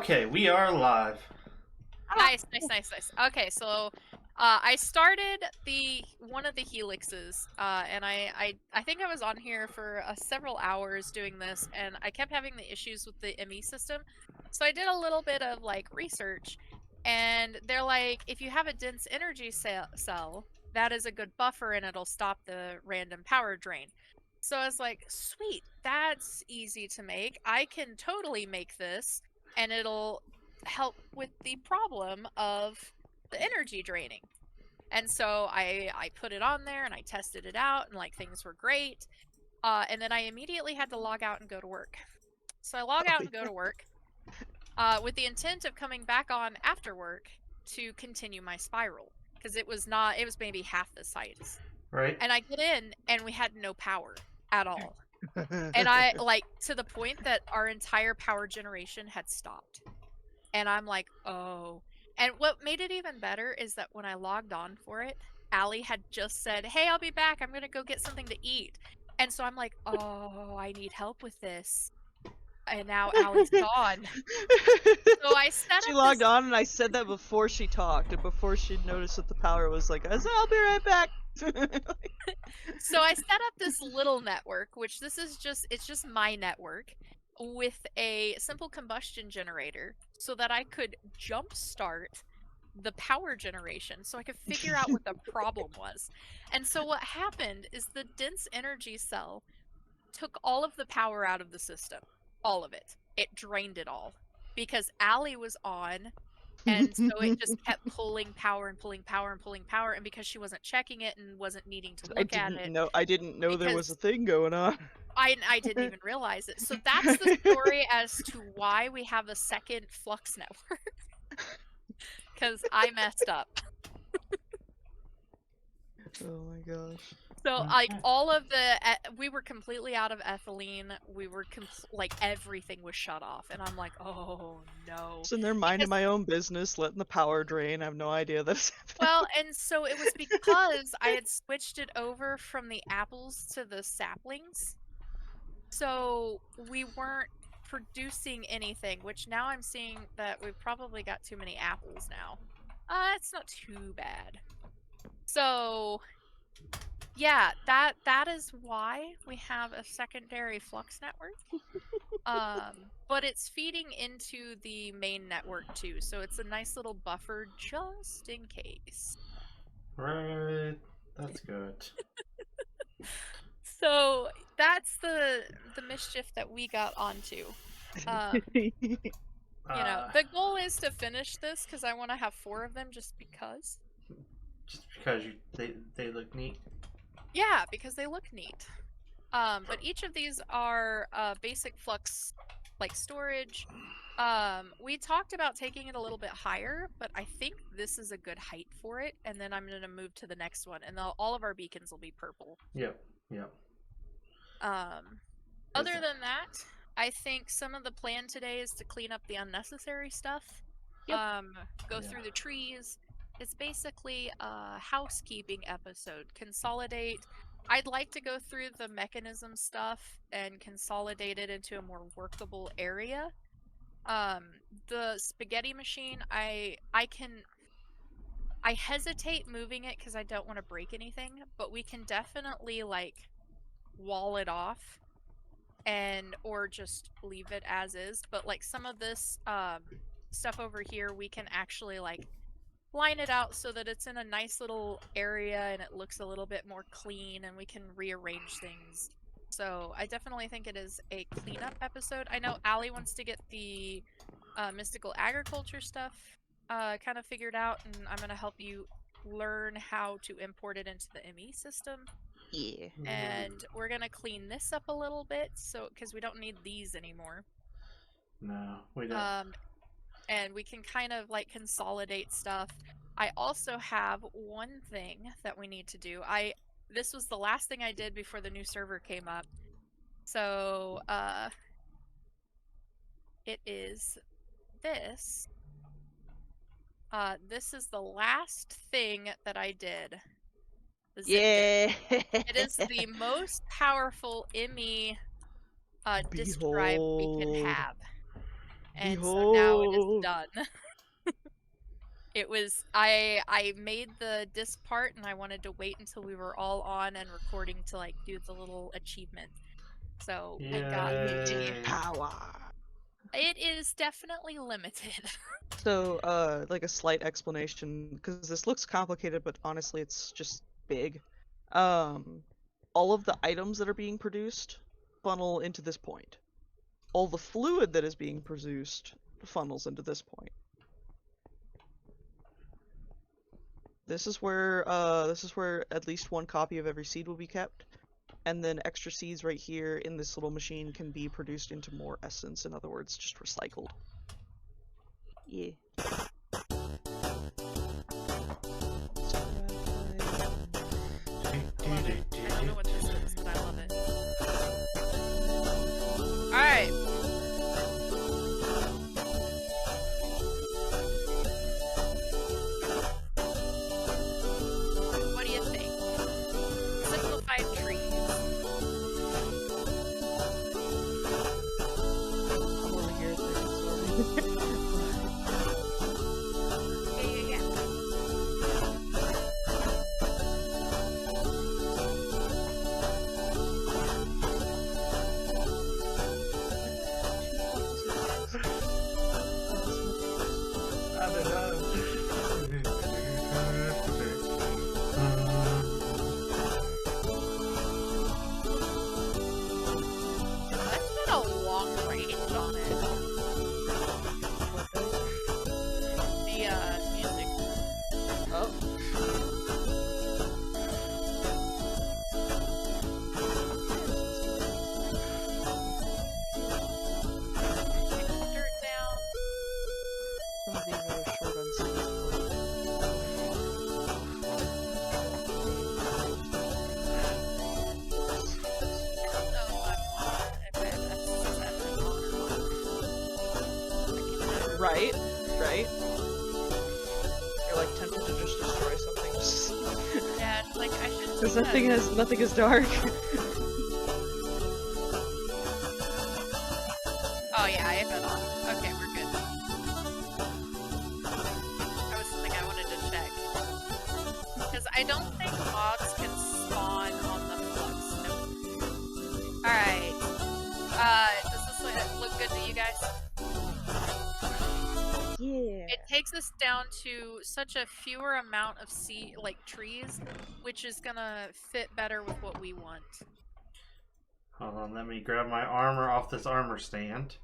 Okay, we are live. Nice. Okay, so I started one of the helixes, and I think I was on here for several hours doing this, and I kept having the issues with the ME system. So I did a little bit of like research, and they're like, if you have a dense energy cell, that is a good buffer, and it'll stop the random power drain. So I was like, sweet, that's easy to make. I can totally make this, and it'll help with the problem of the energy draining. And so I put it on there and I tested it out, and like things were great. And then I immediately had to log out and go to work. So I log out and go to work with the intent of coming back on after work to continue my spiral, because it was maybe half the size. Right? And I get in and we had no power at all. And I like to the point that our entire power generation had stopped. And I'm like, oh. And what made it even better is that when I logged on for it, Allie had just said, hey, I'll be back. I'm going to go get something to eat. And so I'm like, oh, I need help with this. And now Allie's gone. So I set She up logged this... on, and I said that before she talked, and before she noticed that the power was like, I said, I'll be right back. So I set up this little network, which it's just my network, with a simple combustion generator so that I could jumpstart the power generation, so I could figure out what the problem was. And so what happened is the dense energy cell took all of the power out of the system. All of it. It drained it all. Because Allie was on, and so it just kept pulling power and pulling power and pulling power, and because she wasn't checking it and wasn't needing to look at it. I didn't know there was a thing going on. I didn't even realize it. So that's the story as to why we have a second flux network. Because I messed up. Oh my gosh. So like all of we were completely out of ethylene. We were like everything was shut off, and I'm like, oh no. So they're minding my own business, letting the power drain. I have no idea that's happening. Well, and so it was because I had switched it over from the apples to the saplings. So we weren't producing anything, which now I'm seeing that we've probably got too many apples now. It's not too bad. So yeah, that is why we have a secondary flux network. But it's feeding into the main network too, so it's a nice little buffer just in case. Right. That's good. So that's the mischief that we got onto. You know, the goal is to finish this because I want to have 4 of them just because. Just because they look neat. Yeah, because they look neat. But each of these are basic flux like storage. We talked about taking it a little bit higher, but I think this is a good height for it, and then I'm gonna move to the next one, and all of our beacons will be purple. Yep. Other than that, I think some of the plan today is to clean up the unnecessary stuff. Yep. Go through the trees. It's basically a housekeeping episode. Consolidate. I'd like to go through the mechanism stuff and consolidate it into a more workable area. The spaghetti machine, I hesitate moving it because I don't want to break anything, but we can definitely like wall it off or just leave it as is. But like some of this stuff over here, we can actually like line it out so that it's in a nice little area and it looks a little bit more clean, and we can rearrange things. So I definitely think it is a cleanup episode. I know Allie wants to get the mystical agriculture stuff kind of figured out, and I'm going to help you learn how to import it into the ME system. Yeah. And we're going to clean this up a little bit, so because we don't need these anymore. No, we don't. And we can kind of like consolidate stuff. I also have one thing that we need to do. This was the last thing I did before the new server came up. So it is this. This is the last thing that I did. Yeah. It is the most powerful ME disk drive we can have. and so now it is done. It was I made the disc part, and I wanted to wait until we were all on and recording to like do the little achievement. So I got Yay. power. it is definitely limited. So, like a slight explanation, because this looks complicated, but honestly, it's just big. All of the items that are being produced funnel into this point. All the fluid that is being produced funnels into this point. This is where at least one copy of every seed will be kept, and then extra seeds right here in this little machine can be produced into more essence. In other words, just recycled. Yeah. I don't know what this is, but I love it. Alright. What do you think? Simplified trees. I'm over here at That's been a long range on it. The music. Oh. Take the dirt down. Some of these are short on seeds. Right, right. You're like tempted to just destroy something. Yeah, it's like I should. Because nothing is dark. Oh yeah, I have it on. Okay, we're good. That was something I wanted to check. Because I don't think mobs can spawn on the flux. Nope. Alright. Does this look good to you guys? Yeah. It takes us down to such a fewer amount of trees, which is gonna fit better with what we want. Hold on, let me grab my armor off this armor stand.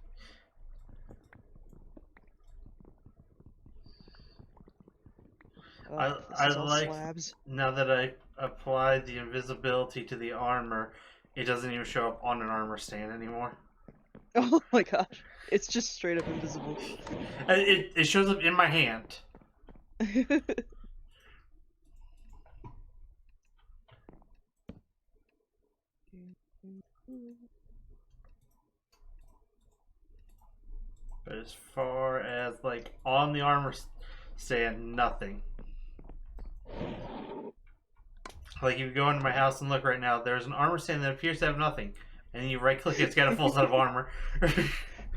I like slabs. now that I applied the invisibility to the armor, it doesn't even show up on an armor stand anymore. Oh my gosh. It's just straight up invisible. It shows up in my hand. But as far as like on the armor stand, nothing. Like if you go into my house and look right now, there's an armor stand that appears to have nothing. And then you right click, it's got a full set of armor.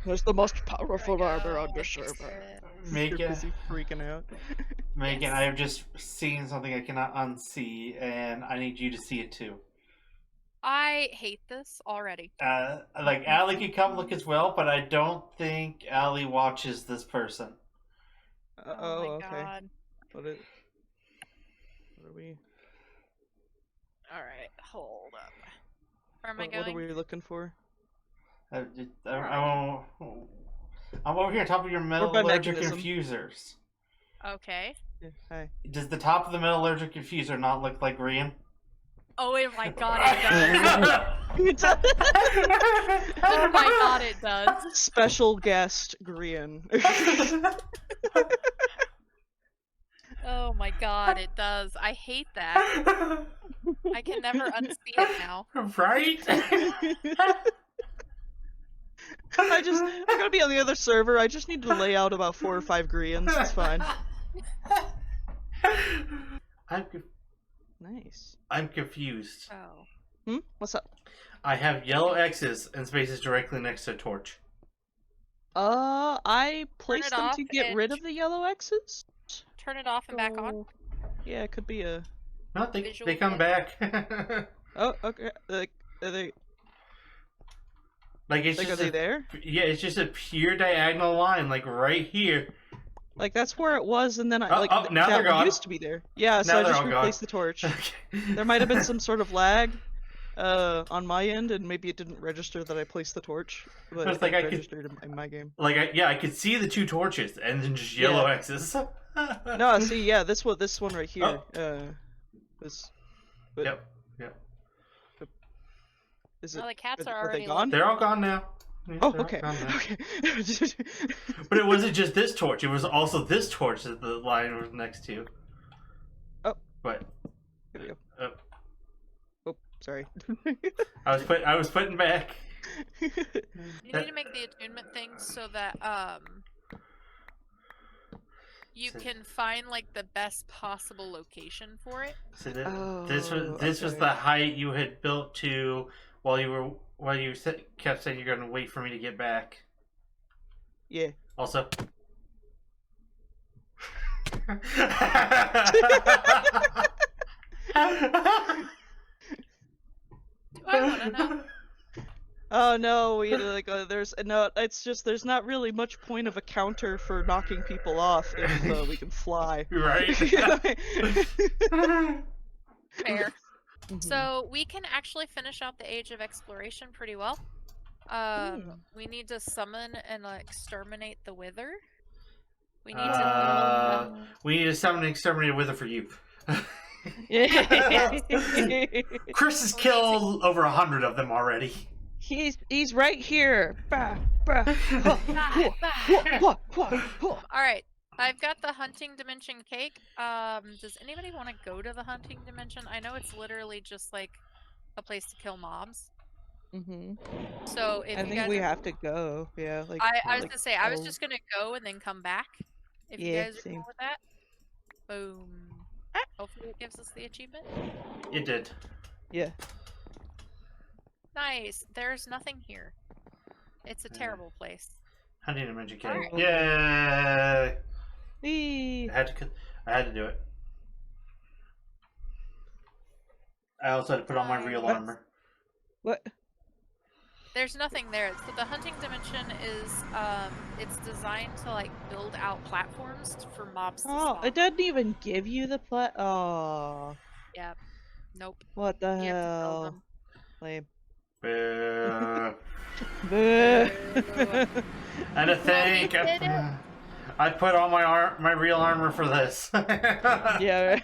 That's the most powerful armor on the server. Megan, You're busy freaking out. Megan, Yes. I have just seen something I cannot unsee, and I need you to see it too. I hate this already. Like Allie could come look as well, but I don't think Allie watches this person. Oh my Okay. god. What are we? Alright, hold up. Where am I What going? are we looking for? I'm over here on top of your metallurgic mechanism. infusers. Okay. Yeah, hi. Does the top of the metallurgic infuser not look like Grian? Oh my god, it does. Oh my god, it does. Special guest Grian. Oh my god, it does. I hate that. I can never unsee it now. Right? I'm gonna be on the other server. I just need to lay out about 4 or 5 Grians. It's fine. Nice. I'm confused. Oh. What's up? I have yellow X's and spaces directly next to a torch. I placed them off to get rid and- of the yellow X's. Turn it off and back on. So, yeah, it could be a. No, Visual they come bit. back. Oh, okay. Like, are they? Like it's Like, are just they there? yeah, it's just a pure diagonal line, like right here. Like that's where it was, and then I Oh, like oh, now that they're gone. used to be there. Yeah, so Now I they're just all gone. replaced the torch. Okay. There might have been some sort of lag, on my end, and maybe it didn't register that I placed the torch, but It's it like I could- registered in my game. Like I could see the two torches and then just yellow Yeah. X's. No, see, yeah, this one right here. Oh. This. But Yep. is Oh, it? the cats are Are already they gone? They're all gone now. Yeah, Oh, they're all okay. gone now. Okay. But it wasn't just this torch; it was also this torch that the line was next to. Oh. But Here we go. uh, Oh, sorry. I was putting back. You need to make the attunement thing so that you So- can find like the best possible location for it. So Oh, this was okay. the height you had built to while you kept saying you're going to wait for me to get back. Yeah. Also. Do I want to know? Oh no, we like there's no. It's just there's not really much point of a counter for knocking people off if we can fly. Right? Fair. Mhm. So we can actually finish out the Age of Exploration pretty well. We need to summon and exterminate the Wither. We need to. We need to summon an exterminator wither for you. Yeah. Chris has killed over 100 of them already. He's right here. Bah, bah. All right, I've got the hunting dimension cake. Does anybody want to go to the hunting dimension? I know it's literally just like a place to kill mobs. Mhm. So if I you think guys we are... have to go. Yeah, like I was like, gonna say I was go. just gonna go and then come back. If you Yeah, guys are same. cool with that. Boom. Hopefully it gives us the achievement. It did. Yeah. Nice. There's nothing here. It's a Yeah. terrible place. Hunting dimension cake. Alright. Yay! Whee. I had to do it. I also had to put on my real What? armor. What? There's nothing there. So the hunting dimension is it's designed to like build out platforms for mobs to Oh, spawn. it doesn't even give you the Oh, Yeah. Nope. what the You have to build hell? them. Lame. Boo. Boo. And to think, we did it. I put on my real armor for this. Yeah. Right.